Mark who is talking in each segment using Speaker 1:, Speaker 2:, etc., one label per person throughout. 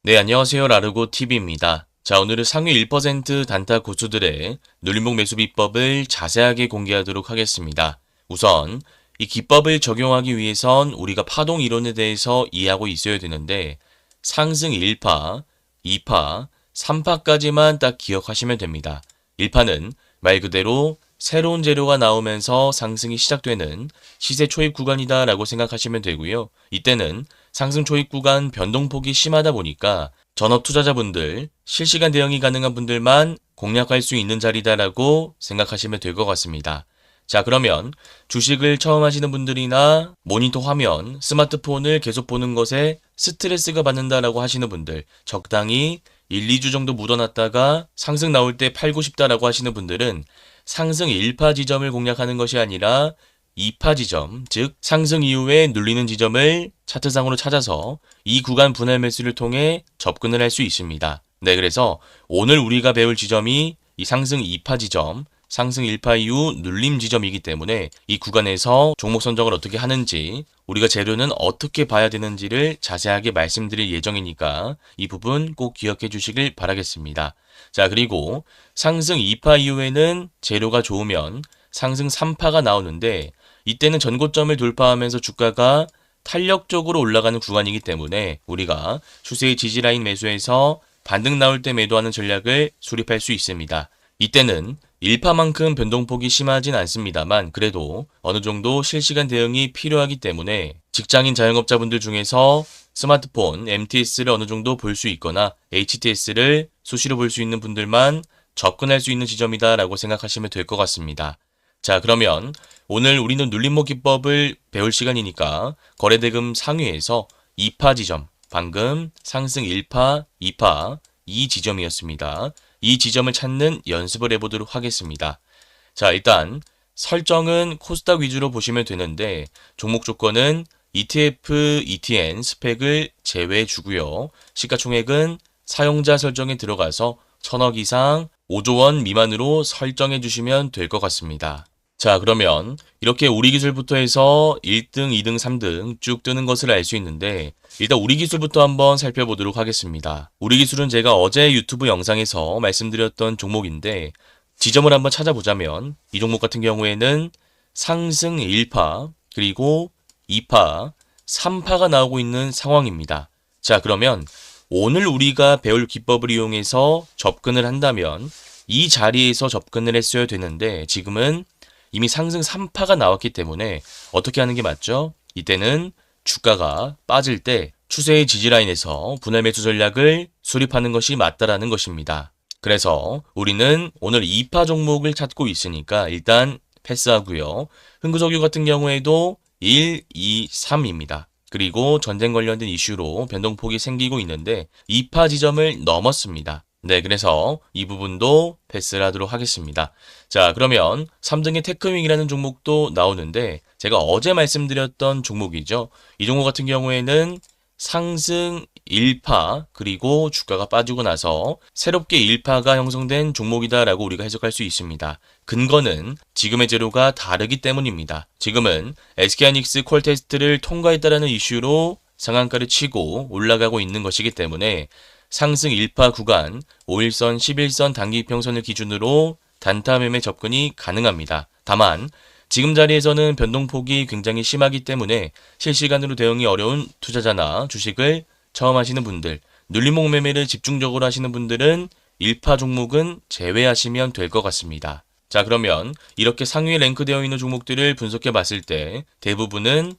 Speaker 1: 네, 안녕하세요. 라르고TV입니다. 자, 오늘은 상위 1% 단타 고수들의 눌림목 매수 비법을 자세하게 공개하도록 하겠습니다. 우선 이 기법을 적용하기 위해선 우리가 파동 이론에 대해서 이해하고 있어야 되는데 상승 1파, 2파, 3파까지만 딱 기억하시면 됩니다. 1파는 말 그대로 새로운 재료가 나오면서 상승이 시작되는 시세 초입 구간이다 라고 생각하시면 되고요. 이때는 상승 초입 구간 변동폭이 심하다 보니까 전업 투자자분들, 실시간 대응이 가능한 분들만 공략할 수 있는 자리다라고 생각하시면 될 것 같습니다. 자, 그러면 주식을 처음 하시는 분들이나 모니터 화면, 스마트폰을 계속 보는 것에 스트레스가 받는다라고 하시는 분들, 적당히 1, 2주 정도 묻어놨다가 상승 나올 때 팔고 싶다라고 하시는 분들은 상승 1파 지점을 공략하는 것이 아니라 2파 지점, 즉 상승 이후에 눌리는 지점을 차트상으로 찾아서 이 구간 분할 매수를 통해 접근을 할 수 있습니다. 네, 그래서 오늘 우리가 배울 지점이 이 상승 2파 지점, 상승 1파 이후 눌림 지점이기 때문에 이 구간에서 종목 선정을 어떻게 하는지, 우리가 재료는 어떻게 봐야 되는지를 자세하게 말씀드릴 예정이니까 이 부분 꼭 기억해 주시길 바라겠습니다. 자, 그리고 상승 2파 이후에는 재료가 좋으면 상승 3파가 나오는데 이때는 전고점을 돌파하면서 주가가 탄력적으로 올라가는 구간이기 때문에 우리가 추세의 지지라인 매수에서 반등 나올 때 매도하는 전략을 수립할 수 있습니다. 이때는 1파만큼 변동폭이 심하진 않습니다만 그래도 어느 정도 실시간 대응이 필요하기 때문에 직장인 자영업자분들 중에서 스마트폰, MTS를 어느 정도 볼 수 있거나 HTS를 수시로 볼 수 있는 분들만 접근할 수 있는 지점이다 라고 생각하시면 될 것 같습니다. 자, 그러면 오늘 우리는 눌림목 기법을 배울 시간이니까 거래대금 상위에서 2파 지점, 방금 상승 1파, 2파, 이 지점이었습니다. 이 지점을 찾는 연습을 해보도록 하겠습니다. 자, 일단 설정은 코스닥 위주로 보시면 되는데 종목 조건은 ETF, ETN 스펙을 제외해 주고요. 시가총액은 사용자 설정에 들어가서 1000억 이상 5조 원 미만으로 설정해 주시면 될 것 같습니다. 자, 그러면 이렇게 우리 기술부터 해서 1등, 2등, 3등 쭉 뜨는 것을 알 수 있는데 일단 우리 기술부터 한번 살펴보도록 하겠습니다. 우리 기술은 제가 어제 유튜브 영상에서 말씀드렸던 종목인데 지점을 한번 찾아보자면 이 종목 같은 경우에는 상승 1파, 그리고 2파, 3파가 나오고 있는 상황입니다. 자, 그러면 오늘 우리가 배울 기법을 이용해서 접근을 한다면 이 자리에서 접근을 했어야 되는데 지금은 이미 상승 3파가 나왔기 때문에 어떻게 하는 게 맞죠? 이때는 주가가 빠질 때 추세의 지지라인에서 분할 매수 전략을 수립하는 것이 맞다라는 것입니다. 그래서 우리는 오늘 2파 종목을 찾고 있으니까 일단 패스하고요. 흥구석유 같은 경우에도 1, 2, 3입니다. 그리고 전쟁 관련된 이슈로 변동폭이 생기고 있는데 2파 지점을 넘었습니다. 네, 그래서 이 부분도 패스를 하도록 하겠습니다. 자, 그러면 3등의 테크윙이라는 종목도 나오는데 제가 어제 말씀드렸던 종목이죠. 이 종목 같은 경우에는 상승 1파 그리고 주가가 빠지고 나서 새롭게 1파가 형성된 종목이다라고 우리가 해석할 수 있습니다. 근거는 지금의 재료가 다르기 때문입니다. 지금은 SK하이닉스 콜 테스트를 통과했다라는 이슈로 상한가를 치고 올라가고 있는 것이기 때문에 상승 1파 구간 5일선, 11선 단기평선을 기준으로 단타 매매 접근이 가능합니다. 다만 지금 자리에서는 변동폭이 굉장히 심하기 때문에 실시간으로 대응이 어려운 투자자나 주식을 처음 하시는 분들, 눌림목 매매를 집중적으로 하시는 분들은 1파 종목은 제외하시면 될 것 같습니다. 자, 그러면 이렇게 상위에 랭크되어 있는 종목들을 분석해 봤을 때 대부분은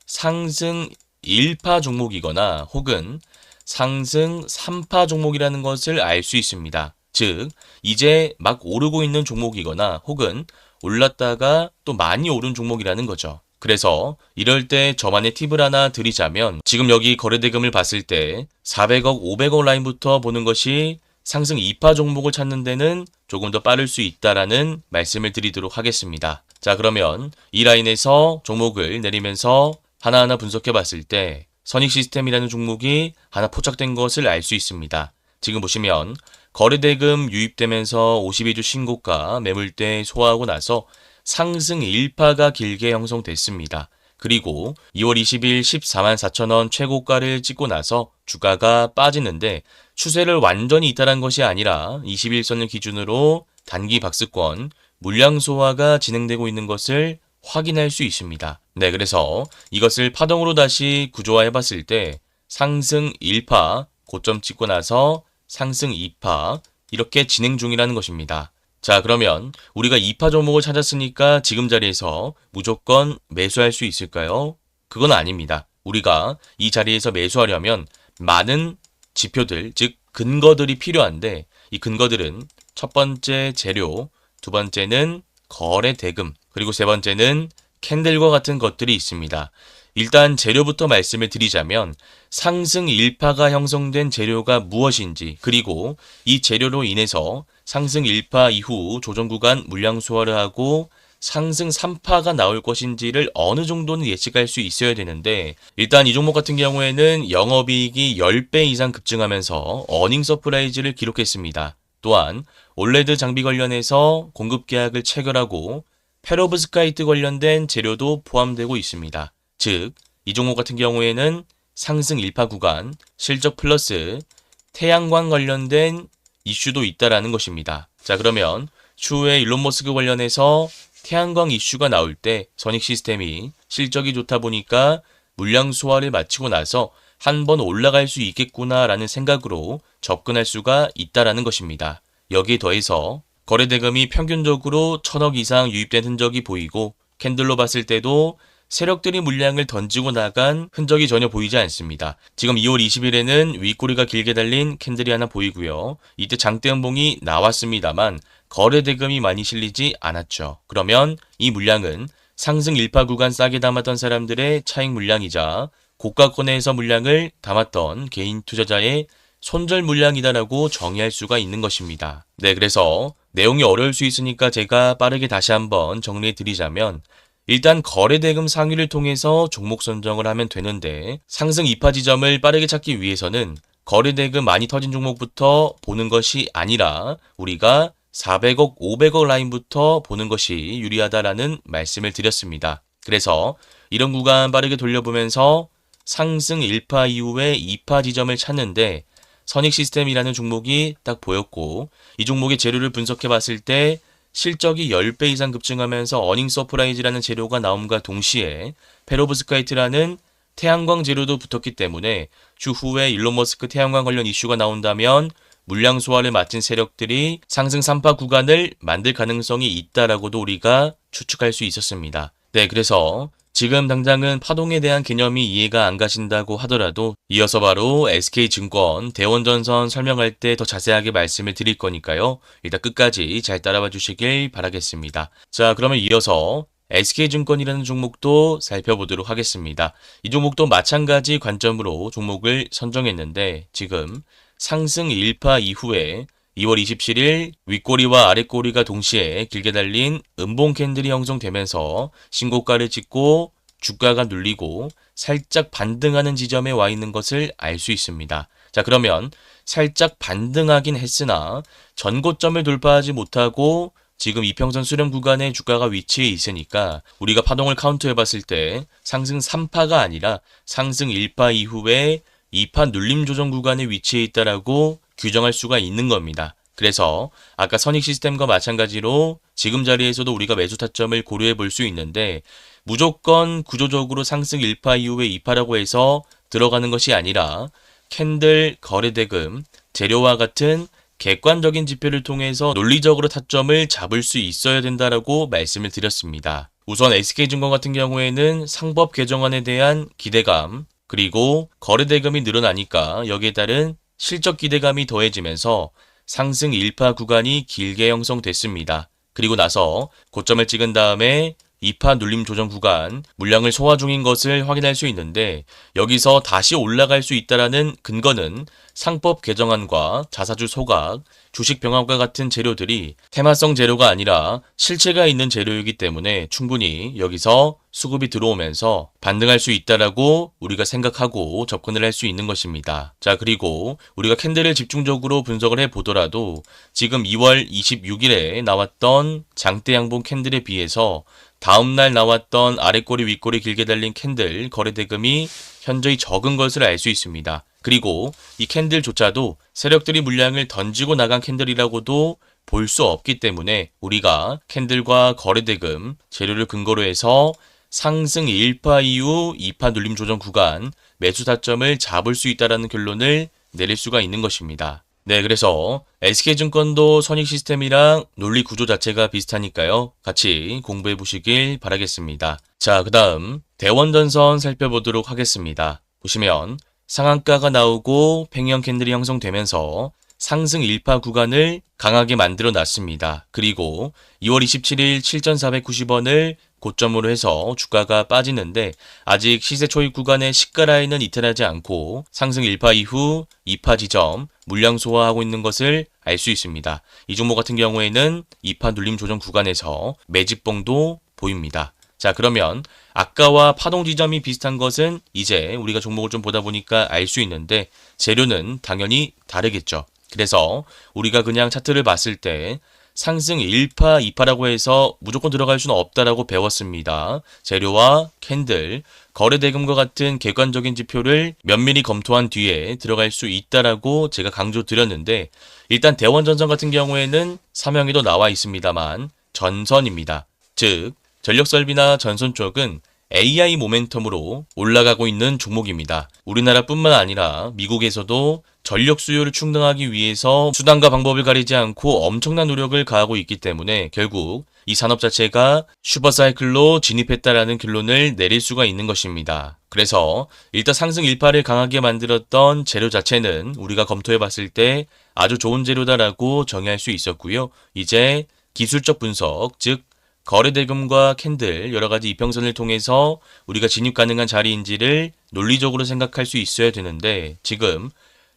Speaker 1: 상승 1파 종목이거나 혹은 상승 3파 종목이라는 것을 알 수 있습니다. 즉, 이제 막 오르고 있는 종목이거나 혹은 올랐다가 또 많이 오른 종목이라는 거죠. 그래서 이럴 때 저만의 팁을 하나 드리자면 지금 여기 거래대금을 봤을 때 400억, 500억 라인부터 보는 것이 상승 2파 종목을 찾는 데는 조금 더 빠를 수 있다라는 말씀을 드리도록 하겠습니다. 자, 그러면 이 라인에서 종목을 내리면서 하나하나 분석해 봤을 때 선익 시스템이라는 종목이 하나 포착된 것을 알 수 있습니다. 지금 보시면 거래대금 유입되면서 52주 신고가 매물대 소화하고 나서 상승 1파가 길게 형성됐습니다. 그리고 2월 20일 14만 4천 원 최고가를 찍고 나서 주가가 빠지는데 추세를 완전히 이탈한 것이 아니라 21선을 기준으로 단기 박스권 물량 소화가 진행되고 있는 것을 확인할 수 있습니다. 네, 그래서 이것을 파동으로 다시 구조화해 봤을 때 상승 1파 고점 찍고 나서 상승 2파 이렇게 진행 중이라는 것입니다. 자, 그러면 우리가 2파 종목을 찾았으니까 지금 자리에서 무조건 매수할 수 있을까요? 그건 아닙니다. 우리가 이 자리에서 매수하려면 많은 지표들, 즉 근거들이 필요한데 이 근거들은 첫 번째 재료, 두 번째는 거래 대금, 그리고 세 번째는 캔들과 같은 것들이 있습니다. 일단 재료부터 말씀을 드리자면 상승 1파가 형성된 재료가 무엇인지, 그리고 이 재료로 인해서 상승 1파 이후 조정 구간 물량 소화를 하고 상승 3파가 나올 것인지를 어느 정도는 예측할 수 있어야 되는데, 일단 이 종목 같은 경우에는 영업이익이 10배 이상 급증하면서 어닝 서프라이즈를 기록했습니다. 또한 올레드 장비 관련해서 공급 계약을 체결하고 페로브스카이트 관련된 재료도 포함되고 있습니다. 즉, 이 종목 같은 경우에는 상승 1파 구간, 실적 플러스 태양광 관련된 이슈도 있다라는 것입니다. 자, 그러면 추후에 일론 머스크 관련해서 태양광 이슈가 나올 때 선익 시스템이 실적이 좋다 보니까 물량 소화를 마치고 나서 한번 올라갈 수 있겠구나라는 생각으로 접근할 수가 있다라는 것입니다. 여기에 더해서 거래 대금이 평균적으로 1,000억 이상 유입된 흔적이 보이고 캔들로 봤을 때도 세력들이 물량을 던지고 나간 흔적이 전혀 보이지 않습니다. 지금 2월 20일에는 윗꼬리가 길게 달린 캔들이 하나 보이고요. 이때 장대 음봉이 나왔습니다만 거래 대금이 많이 실리지 않았죠. 그러면 이 물량은 상승 1파 구간 싸게 담았던 사람들의 차익 물량이자 고가권에서 물량을 담았던 개인 투자자의 손절 물량이다라고 정의할 수가 있는 것입니다. 네, 그래서 내용이 어려울 수 있으니까 제가 빠르게 다시 한번 정리해 드리자면, 일단 거래 대금 상위를 통해서 종목 선정을 하면 되는데, 상승 2파 지점을 빠르게 찾기 위해서는 거래 대금 많이 터진 종목부터 보는 것이 아니라 우리가 400억, 500억 라인부터 보는 것이 유리하다라는 말씀을 드렸습니다. 그래서 이런 구간 빠르게 돌려보면서 상승 1파 이후에 2파 지점을 찾는데 선익 시스템이라는 종목이 딱 보였고, 이 종목의 재료를 분석해 봤을 때 실적이 10배 이상 급증하면서 어닝 서프라이즈라는 재료가 나옴과 동시에 페로브스카이트라는 태양광 재료도 붙었기 때문에 추후에 일론 머스크 태양광 관련 이슈가 나온다면 물량 소화를 마친 세력들이 상승 3파 구간을 만들 가능성이 있다라고도 우리가 추측할 수 있었습니다. 네, 그래서 지금 당장은 파동에 대한 개념이 이해가 안 가신다고 하더라도 이어서 바로 SK증권 대원전선 설명할 때 더 자세하게 말씀을 드릴 거니까요. 일단 끝까지 잘 따라와 주시길 바라겠습니다. 자, 그러면 이어서 SK증권이라는 종목도 살펴보도록 하겠습니다. 이 종목도 마찬가지 관점으로 종목을 선정했는데 지금 상승 1파 이후에 2월 27일 윗꼬리와 아랫꼬리가 동시에 길게 달린 음봉 캔들이 형성되면서 신고가를 찍고 주가가 눌리고 살짝 반등하는 지점에 와 있는 것을 알 수 있습니다. 자, 그러면 살짝 반등하긴 했으나 전고점을 돌파하지 못하고 지금 이평선 수렴 구간에 주가가 위치해 있으니까 우리가 파동을 카운트해 봤을 때 상승 3파가 아니라 상승 1파 이후에 2파 눌림 조정 구간에 위치해 있다라고 규정할 수가 있는 겁니다. 그래서 아까 선익 시스템과 마찬가지로 지금 자리에서도 우리가 매수 타점을 고려해 볼 수 있는데 무조건 구조적으로 상승 1파 이후에 2파라고 해서 들어가는 것이 아니라 캔들, 거래대금, 재료와 같은 객관적인 지표를 통해서 논리적으로 타점을 잡을 수 있어야 된다라고 말씀을 드렸습니다. 우선 SK증권 같은 경우에는 상법 개정안에 대한 기대감, 그리고 거래대금이 늘어나니까 여기에 따른 실적 기대감이 더해지면서 상승 1파 구간이 길게 형성됐습니다. 그리고 나서 고점을 찍은 다음에 2파 눌림 조정 구간 물량을 소화 중인 것을 확인할 수 있는데 여기서 다시 올라갈 수 있다라는 근거는 상법 개정안과 자사주 소각, 주식 병합과 같은 재료들이 테마성 재료가 아니라 실체가 있는 재료이기 때문에 충분히 여기서 수급이 들어오면서 반등할 수 있다라고 우리가 생각하고 접근을 할 수 있는 것입니다. 자, 그리고 우리가 캔들을 집중적으로 분석을 해 보더라도 지금 2월 26일에 나왔던 장대 양봉 캔들에 비해서 다음날 나왔던 아랫꼬리 윗꼬리 길게 달린 캔들 거래 대금이 현저히 적은 것을 알 수 있습니다. 그리고 이 캔들조차도 세력들이 물량을 던지고 나간 캔들이라고도 볼 수 없기 때문에 우리가 캔들과 거래 대금 재료를 근거로 해서 상승 1파 이후 2파 눌림 조정 구간 매수 타점을 잡을 수 있다는 결론을 내릴 수가 있는 것입니다. 네, 그래서 SK증권도 선익 시스템이랑 논리 구조 자체가 비슷하니까요. 같이 공부해 보시길 바라겠습니다. 자, 그 다음 대원전선 살펴보도록 하겠습니다. 보시면 상한가가 나오고 팽형 캔들이 형성되면서 상승 1파 구간을 강하게 만들어 놨습니다. 그리고 2월 27일 7,490원을 고점으로 해서 주가가 빠지는데 아직 시세 초입 구간의 시가 라인은 이탈하지 않고 상승 1파 이후 2파 지점 물량 소화하고 있는 것을 알 수 있습니다. 이 종목 같은 경우에는 2파 눌림 조정 구간에서 매집봉도 보입니다. 자, 그러면 아까와 파동 지점이 비슷한 것은 이제 우리가 종목을 좀 보다 보니까 알 수 있는데 재료는 당연히 다르겠죠. 그래서 우리가 그냥 차트를 봤을 때 상승 1파, 2파라고 해서 무조건 들어갈 수는 없다라고 배웠습니다. 재료와 캔들, 거래 대금과 같은 객관적인 지표를 면밀히 검토한 뒤에 들어갈 수 있다라고 제가 강조드렸는데 일단 대원전선 같은 경우에는 사명에도 나와 있습니다만 전선입니다. 즉 전력설비나 전선 쪽은 AI 모멘텀으로 올라가고 있는 종목입니다. 우리나라뿐만 아니라 미국에서도 전력 수요를 충당하기 위해서 수단과 방법을 가리지 않고 엄청난 노력을 가하고 있기 때문에 결국 이 산업 자체가 슈퍼사이클로 진입했다라는 결론을 내릴 수가 있는 것입니다. 그래서 일단 상승 1파를 강하게 만들었던 재료 자체는 우리가 검토해 봤을 때 아주 좋은 재료다라고 정의할 수 있었고요. 이제 기술적 분석, 즉 거래 대금과 캔들 여러가지 이평선을 통해서 우리가 진입 가능한 자리인지를 논리적으로 생각할 수 있어야 되는데 지금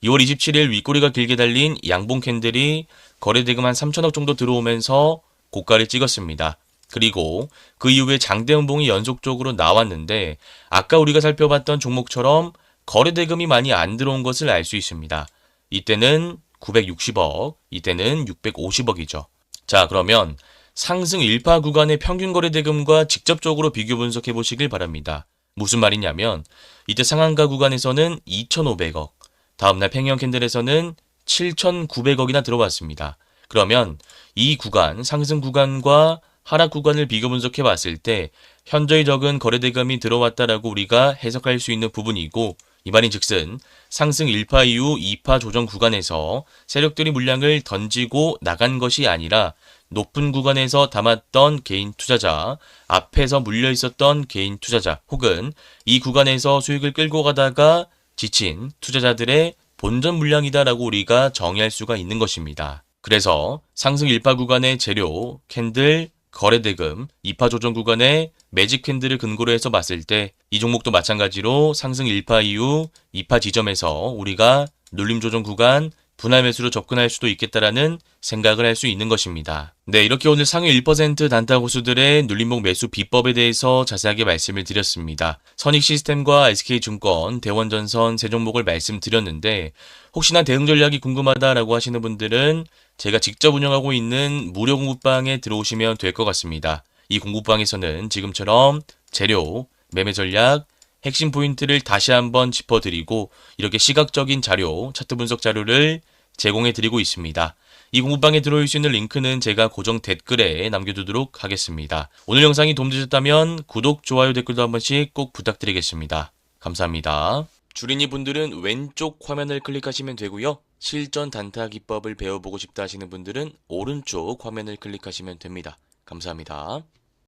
Speaker 1: 2월 27일 윗꼬리가 길게 달린 양봉 캔들이 거래 대금 한 3천억 정도 들어오면서 고가를 찍었습니다. 그리고 그 이후에 장대 음봉이 연속적으로 나왔는데 아까 우리가 살펴봤던 종목처럼 거래 대금이 많이 안 들어온 것을 알 수 있습니다. 이때는 960억, 이때는 650억이죠. 자, 그러면 상승 1파 구간의 평균 거래 대금과 직접적으로 비교 분석해 보시길 바랍니다. 무슨 말이냐면 이때 상한가 구간에서는 2,500억, 다음날 팽형 캔들에서는 7,900억이나 들어왔습니다. 그러면 이 구간, 상승 구간과 하락 구간을 비교 분석해 봤을 때 현저히 적은 거래 대금이 들어왔다라고 우리가 해석할 수 있는 부분이고 이 말인즉슨 상승 1파 이후 2파 조정 구간에서 세력들이 물량을 던지고 나간 것이 아니라 높은 구간에서 담았던 개인 투자자, 앞에서 물려 있었던 개인 투자자, 혹은 이 구간에서 수익을 끌고 가다가 지친 투자자들의 본전 물량이다라고 우리가 정의할 수가 있는 것입니다. 그래서 상승 1파 구간의 재료, 캔들, 거래 대금, 2파 조정 구간의 매직 캔들을 근거로 해서 봤을 때 이 종목도 마찬가지로 상승 1파 이후 2파 지점에서 우리가 눌림 조정 구간, 분할 매수로 접근할 수도 있겠다라는 생각을 할 수 있는 것입니다. 네, 이렇게 오늘 상위 1% 단타 고수들의 눌림목 매수 비법에 대해서 자세하게 말씀을 드렸습니다. 선익 시스템과 SK증권, 대원전선 세 종목을 말씀드렸는데 혹시나 대응 전략이 궁금하다라고 하시는 분들은 제가 직접 운영하고 있는 무료 공부방에 들어오시면 될 것 같습니다. 이 공부방에서는 지금처럼 재료, 매매 전략, 핵심 포인트를 다시 한번 짚어드리고 이렇게 시각적인 자료, 차트 분석 자료를 제공해드리고 있습니다. 이 공부방에 들어올 수 있는 링크는 제가 고정 댓글에 남겨두도록 하겠습니다. 오늘 영상이 도움되셨다면 구독, 좋아요, 댓글도 한 번씩 꼭 부탁드리겠습니다. 감사합니다. 주린이 분들은 왼쪽 화면을 클릭하시면 되고요. 실전 단타 기법을 배워보고 싶다 하시는 분들은 오른쪽 화면을 클릭하시면 됩니다. 감사합니다.